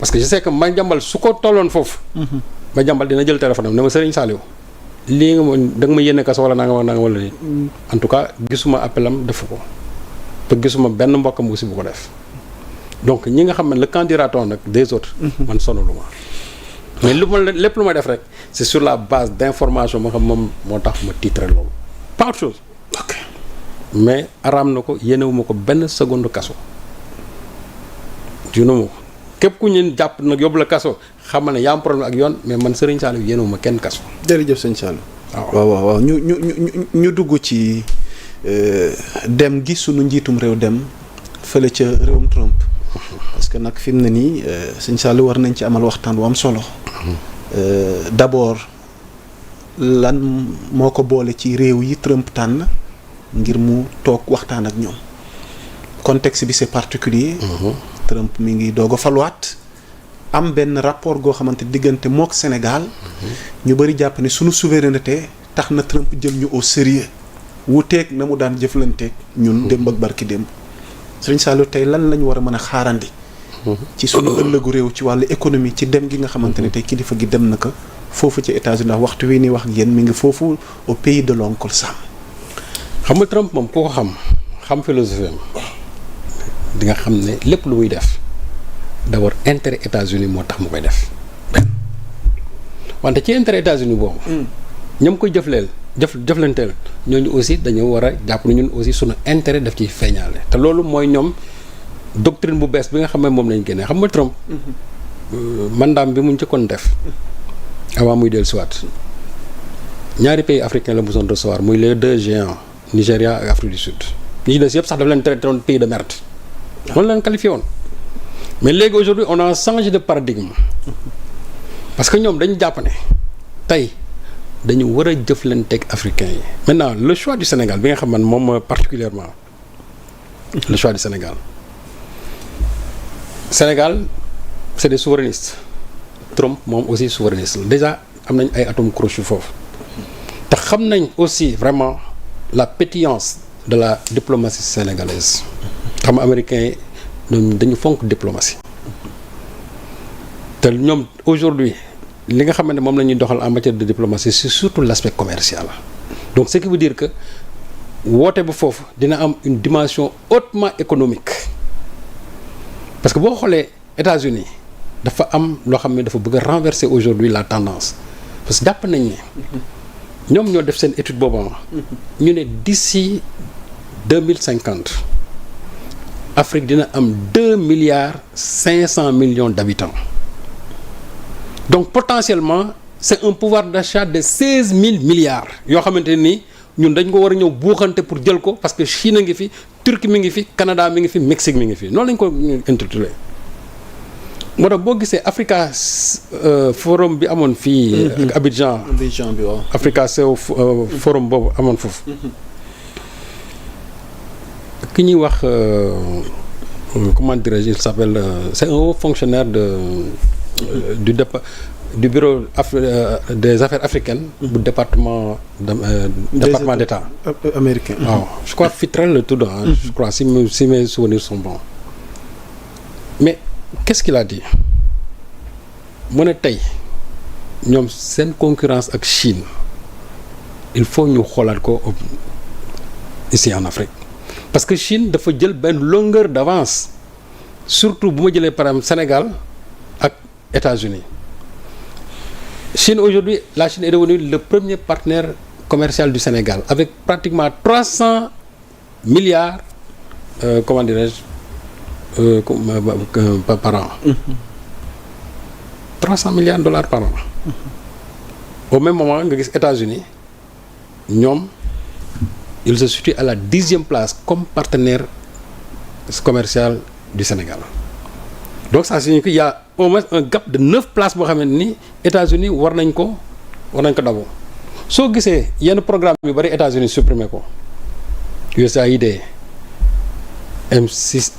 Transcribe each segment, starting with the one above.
parce que je sais que Madiambal su ko tolloon foofu. Madiambal dina jël téléphone am ne ma Serigne Saliou lii nga ma da nga ma yéene kaso wala nanga wala lii. en tout cas gisuma appelam defu ko te gisuma benn mbokkam aussi bu ko def donc ñi nga xam ne le candidat nag des autres. man sonaluma mais lépp lu ma def rek c'est sur la base d'information moo xam moom moo tax ma titre loolu pas autre chose. ok mais araam na ko yéenewuma ko benn seconde kaso. junuma ko képp ku ñu jàpp nag yóbbu la kaso xam ne yaa am problème ak yoon mais man Serigne Saliou yéenewuma kenn kaso. jërëjëf sëñ Saliou. waaw ñu dugg ci dem gi sunu njiitum réew dem fële ca réewum Trump. parce que nag fi mu ne nii sëñ Saliou war nañ ci amal waxtaan wu am solo. d'abord lan moo ko boole ci réew yi Trump tànn ngir mu toog waxtaan ak ñoom contexte bi c'est particulier. Trump mi ngi doog a faluwaat am benn rapport goo xamante diggante mook Sénégal. ñu bëri jàpp ne sunu souveraineté tax na Trump jël ñu au sérieux wuteeg na mu daan jëflanteeg ñun démb ak barki démb. Sëriñ Saliou tey lan lañu war a mën a xaarandi. ci sunu ëllëgu réew ci wàllu économie ci dem gi nga xamante ne tey kilifa gi dem na ko foofu ci États-Unis ndax waxtu wi nii wax ak yéen mi ngi foofu au pays de l'oncle Sam. xam nga Trump moom ku ko xam philosophie am di nga xam ne lépp lu muy def d'abord intérêt États-Unis moo tax mu koy def benn wante ci intérêt États-Unis boobu. ñoom koy jëflanteel ñooñu aussi dañu war a jàpp ne ñun aussi sunu intérêt daf ciy feeñaale te loolu mooy ñoom doctrine bu bees bi nga xam ne moom lañ génnee xam nga Trump. mandaam bi mu njëkkoon def. avant muy dellusiwaat ñaari pays africains la mosoon recevoir muy les deux géants Nigéria ak Afrique du Sud ñi ci des yëpp sax daf leen traité woon pays de merde. noonu leen qualifié woon mais léegi aujourd'hui on a changé de paradigme parce que ñoom dañu jàpp ne tey dañu war a jëflanteeg africains yi. maintenant le choix du Sénégal bi nga xam ne moom particulièrement le choix du Sénégal c'est des souverainistes Trump moom aussi souverainiste la déjà am nañ ay atomes crochus foofu te xam nañ aussi vraiment la pétillance de la diplomatie sénégalaise xam américains yi ñoom dañu fonk diplomatie te ñoom aujourd'hui li nga xamante ne moom la ñuy doxal en matière de diplomatie c'est surtout l'aspect commercial donc ce qui veut dire que woote ba foofu dina am une dimension hautement économique parce que boo xoolee États-Unis dafa am loo xam ne dafa bëgg a renverser aujourd'hui la tendance parce que jàpp nañ ne ñoom ñoo def seen étude boobu ñu ne d'ici 2050 Afrique dina am 2,5 milliards d'habitants donc potentiellement c'est un pouvoir d'achat de 16 000 milliards yoo xamante ni ñun dañ ko war a ñëw buuxante pour jël ko parce que Chine a ngi fi Turquie mi ngi fi Canada mi ngi fi Mexique mi ngi fi noonu lañ ko intitulé moo tax boo gisee Africa forum bi amoon fii ak Abidjan bi waaw Africa CEO forum boobu amoon foofu ki ñuy wax comment dirais-je il s'appelle c'est un haut fonctionnaire du bureau des affaires africaines bu département d'État américain waaw je crois Fitrel le tudd je crois si mes souvenirs sont bons mais qu'est-ce qu'il a dit mu ne tey ñoom seen concurrence ak Chine il faut ñu xoolaat ko ici en Afrique parce que Chine dafa jël benn longueur d'avance surtout bu ma jëlee par exemple Sénégal ak États-Unis Chine aujourd'hui la Chine est devenue le premier partenaire commercial du Sénégal avec pratiquement 300 milliards comment dirais-je par an 300 milliards de dollars par an au même moment nga gis États-Unis ñoom il se situe à la 10e place comme partenaire commercial du Sénégal donc ça signifie qu'il y a au moins un gap de 9 places boo xam ne ni États-Unis war nañ ko dabu soo gisee yenn programme yu bari États-Unis supprimer ko USAID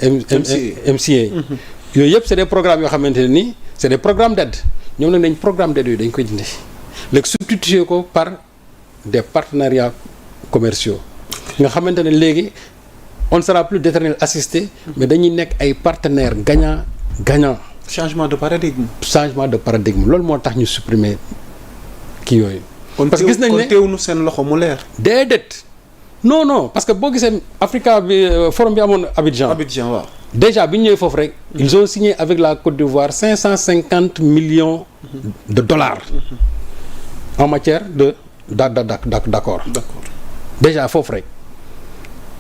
MCA yooyu yëpp c'est des programmes yoo xamante ne nii c'est des programmes d'aide ñoom nag nañ programme d'aide yooyu dañ koy dindi léegi substituer ko par des partenariats commerciaux nga xamante ne léegi on ne sera plus d'éternel assisté mais dañuy nekk ay partenaires gagnant changement de paradigme. loolu moo tax ñu supprimer kii yooyu. parce que gis nañ ne kon teewuñu seen loxo mu leer. déedéet non parce que boo gisee Africa bi forum bi amoon Abidjan waaw. déjà bi ñu ñëwee foofu rek. ils ont signé avec la Côte d'Ivoire 550 millions de dollars. en matière de d'accord. déjà foofu rek.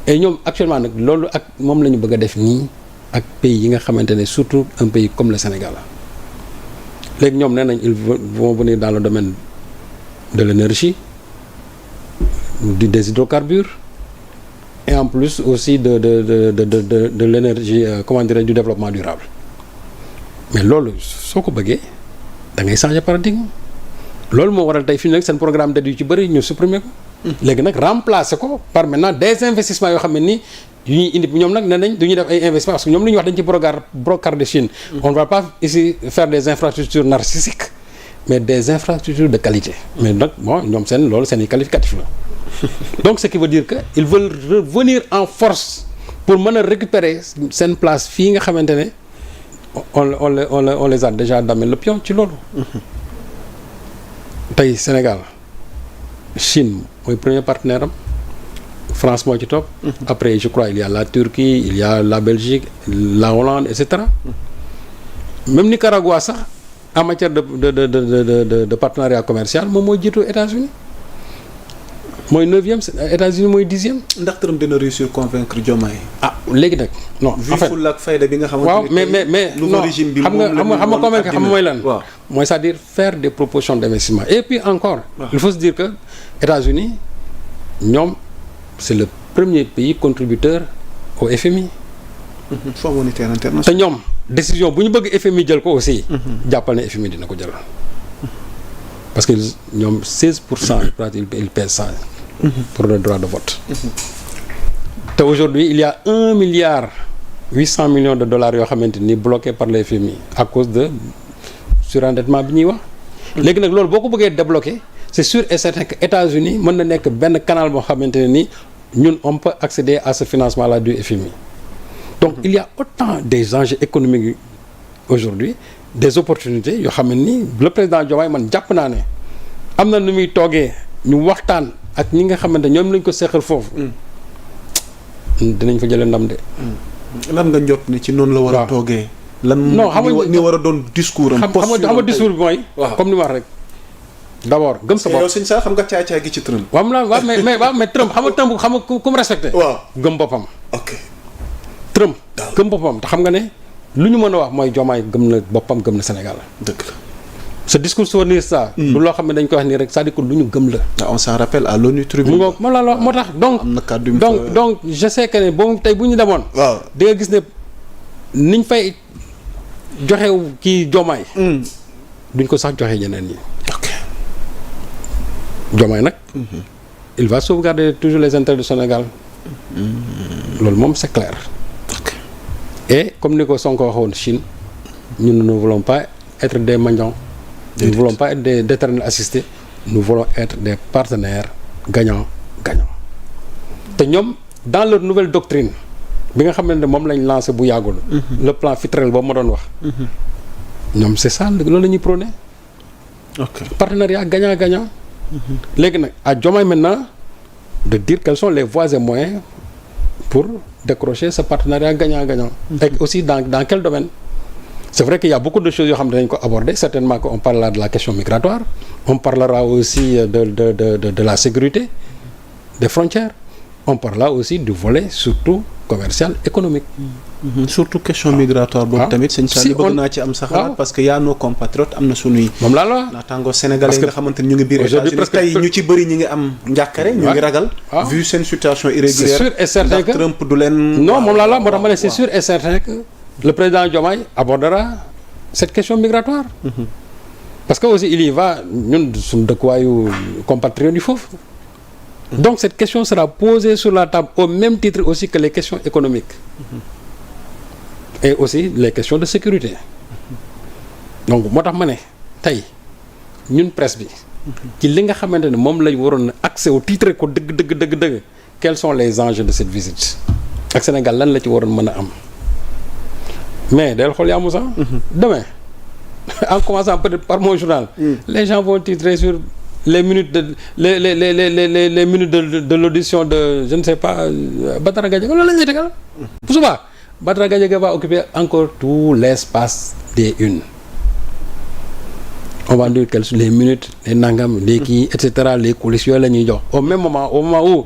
et ñoom actuellement nag loolu ak moom la ñu bëgg a def nii ak pays yi nga xamante ne surtout un pays comme le Sénégal léegi ñoom nee nañ ils vont venir dans le domaine de l'énergie des hydrocarbures et en plus aussi de l'énergie comment dirais-je du développement durable mais loolu soo ko bëggee da ngay changer paradigme loolu moo waral tey fi mu nekk seen programme d'aide yu ci bëri ñu supprimer ko. léegi nag remplacer ko par maintenant des investissements yoo xam ne nii yu ñuy indi ñoom nag nee nañ du ñuy def ay investissements parce que ñoom li ñuy wax dañ ci brocart de Chine. On ne va pas ici faire des infrastructures narcissiques mais des infrastructures de qualité. mais nag bon ñoom seen loolu seen i qualificatif la donc ce qui veut dire que ils veulent revenir en force pour mën a récupérer seen place fii nga xamante ne on les a déjà damé le pion ci loolu. tey Sénégal Chine mooy premier partenaire am France moo ci topp. après je crois il y a la Turquie il y a la Belgique la Hollande et cetera. même Nicaragua sax en matière de partenariat commercial moom mooy jiitu États-Unis mooy 9e États-Unis mooy 10e. ndax Trump dina réussir convaincre Diomaye. léegi nag non. en fait ak fayda bi nga xamante waaw mais nouveau régime bi xam nga convaincre xam nga mooy lan. waaw mooy c'est-à-dire faire des propositions d'investissement et puis encore. il faut se dire que États-Unis ñoom c'est le premier pays contributeur au FMI. Fonds monétaire international. te ñoom décision bu ñu bëgg FMI jël ko aussi. jàppal ne FMI dina ko jël. parce que ñoom 16% ils pèsent ça. pour le droit de vote. te aujourd'hui il y a 1,8 milliard de dollars yoo xamante ni bloqués par le FMI à cause de surendettement bi ñuy wax. léegi nag loolu boo ko bëggee débloquer c'est sûr et certain que États-Unis mën na nekk benn canal boo xamante ne ni ñun on peut accéder à ce financement là du FMI. donc il y a autant des enjeux économiques aujourd'hui des opportunités yoo xam ne ni le président Diomaye man jàpp naa ne am na nu muy toogee ñu waxtaan ak ñi nga xamante ñoom lañ ko seexal foofu. dinañ fa jëlee ndam de. lan nga jot ni ci noonu la war a toogee. lan ni war a doon discours am. xam nga discours bi mooy. comme ni ma wax rek. d'abord gëm sa bopp yow sëñ sax xam nga caay-caay gi ci Trump. waaw mais Trump xam nga ku mu respecté. waaw gëm boppam. ok Trump gëm boppam te xam nga ne lu ñu mën a wax mooy Diomaye gëm na boppam gëm na Sénégal. dëgg la. ce discours souvenir ça. du loo xam ne dañ koy wax nii rek c'est-à-dire que lu ñu gëm la. on s'en rappelle à l'ONU Tribune. moom la moo tax donc. am na kàddu donc je sais que ne boobu tey bu ñu demoon. waaw di nga gis ne niñ fay joxe kii Diomaye. duñ ko sax joxe ñeneen ñi. ok Diomaye nag. il va sauvegarder toujours les intérêts du Sénégal. loolu moom c'est clair. ok et comme ni ko Sonko waxoon Chine ñun nous ne voulons pas être des mendiants. nous ne voulons pas être des éternels assistés. nous voulons être des partenaires gagnants-gagnants. te ñoom dans leur nouvelle doctrine bi nga xam ne moom lañ lancé bu yàggul. le plan Fitrel boobu ma doon wax. ñoom c'est ça loolu la ñuy prôné. ok partenariat gagnant-gagnant. léegi nag à Diomaye maintenant de dire quelles sont les voies et moyens pour décrocher ce partenariat gagnant-gagnant. et aussi dans quel domaine. c'est vrai qu'il y a beaucoup de choses yoo xam ne dañ ko aborder certainement qu'on parlera de la question migratoire on parlera aussi de la sécurité des frontières on parlera aussi du volet surtout commercial économique. surtout question migratoire boobu tamit sëñ Sall bëgg naa ci am sa xalaat parce que y a nos compatriotes am na sunuy moom laa la wax naataango sénégalais nga xamante ni ñu ngi biir États-Unis tey ñu ci bëri ñi ngi am njàkkare ñu ngi ragal vu seen situation irrégulière c'est sûr et certain que Trump du leen non moom laa la moo tax ma ne c'est sûr et certain que le président Diomaye abordera cette question migratoire parce que aussi il y va ñun suñu dëkkuwaayu compatriotes yi foofu donc cette question sera posée sur la table au même titre aussi que les questions économiques et aussi les questions de sécurité donc moo tax ma ne tey ñun presse bi ci li nga xamante ne moom lañ waroon accès au titre ko dëgg quels sont les enjeux de cette visite ak Sénégal lan la ci waroon mën a am mais del xool yaa Moussa. demain en commençant peut-être par mon journal. Les gens vont titrer sur les minutes de les minutes de l'audition de je ne sais pas Badara Gadiaga loolu la ñuy tegal. bu subaa Badara Gadiaga va occuper encore tout l'espace des unes. On va dire quelles sont les minutes les nangam les kii et cetera les coulisses yooyu la ñuy jox au moment où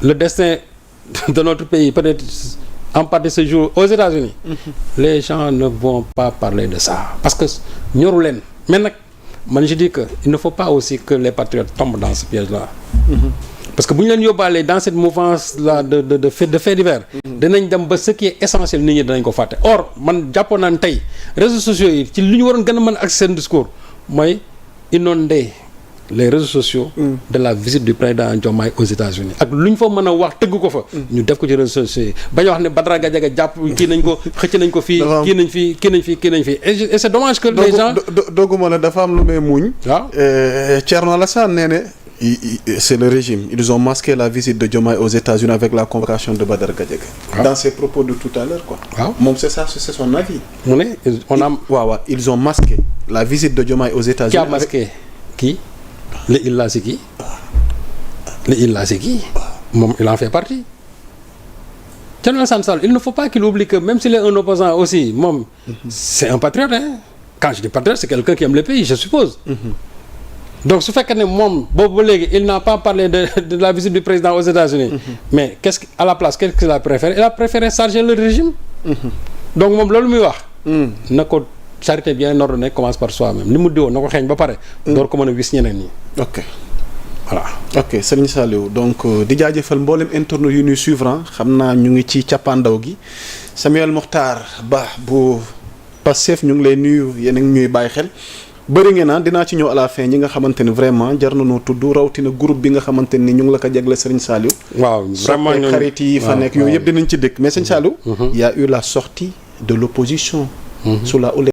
le destin de notre pays peut-être en partie se joue aux États-Unis les gens ne vont pas parler de ça parce que ñoru leen mais nag man je dis que il ne faut pas aussi que les patriotes tombent dans ce piège-là parce que bu ñu leen yóbbaalee dans cette mouvance là de faits divers dinañ dem ba ce qui est essentiel nit ñi dinañ ko fàtte or man jàppoon naa ne tey réseaux sociaux yi ci li ñu waroon gën a mën a accès seen discours mooy inonder les réseaux sociaux de la visite du président Diomaye aux États-Unis ak lu ñu fa mën a wax tëgg ko fa ñu def ko ci réseaux sociaux yi bañ a wax ne Badara Gadiaga jàpp kii nañ ko xëcc nañ ko fii kii nañ fii kii nañ fii kii nañ fii et c'est dommage que les gens dogguma la dafa am lu may muñ waaw Thierno Alassane nee ne c'est le régime ils ont masqué la visite de Diomaye aux États-Unis avec la convocation de Badara Gadiaga dans ses propos de tout à l'heure quoi waaw moom c'est ça c'est son avis mu ne on a waaw ils ont masqué la visite de Diomaye aux États-Unis qui a masqué kii le il la c'est qui le il la c'est qui moom il en fait partie Thierno Alassane Sall il ne faut pas qu'il oublie que même s'il est un opposant aussi moom c'est un patriote hein quand je dis patriote c'est quelqu'un qui aime le pays je suppose donc su fekkee ne moom boobu ba léegi il n'a pas parlé de la visite du président aux États-Unis mais à la place qu'est-ce qu'il a préféré il a préféré charger le régime donc moom loolu muy wax na ko charité bien ordonnée commence par soi-même li mu diwoon na ko xeeñ ba pare door ko mën a wis ñeneen ñi ok voilà ok Serigne Saliou donc di jaajëfal mboolem internautes yu ñuy suivre xam naa ñu ngi ci cappaandaw gi Samuel Mokhtar Ba bu Pastef ñu ngi lay nuyu yéen a ngi ñuy bàyyi xel bëri ngeen naan dinaa ci ñëw à la fin ñi nga xamante ni vraiment jar nañoo tudd rawatina groupe bi nga xamante ni ñu ngi la ko jagle Serigne Saliou waaw vraiment xarit yi fa nekk yooyu yëpp dinañ ci dëkk mais Serigne Saliou il y a eu la sortie de l'opposition sous la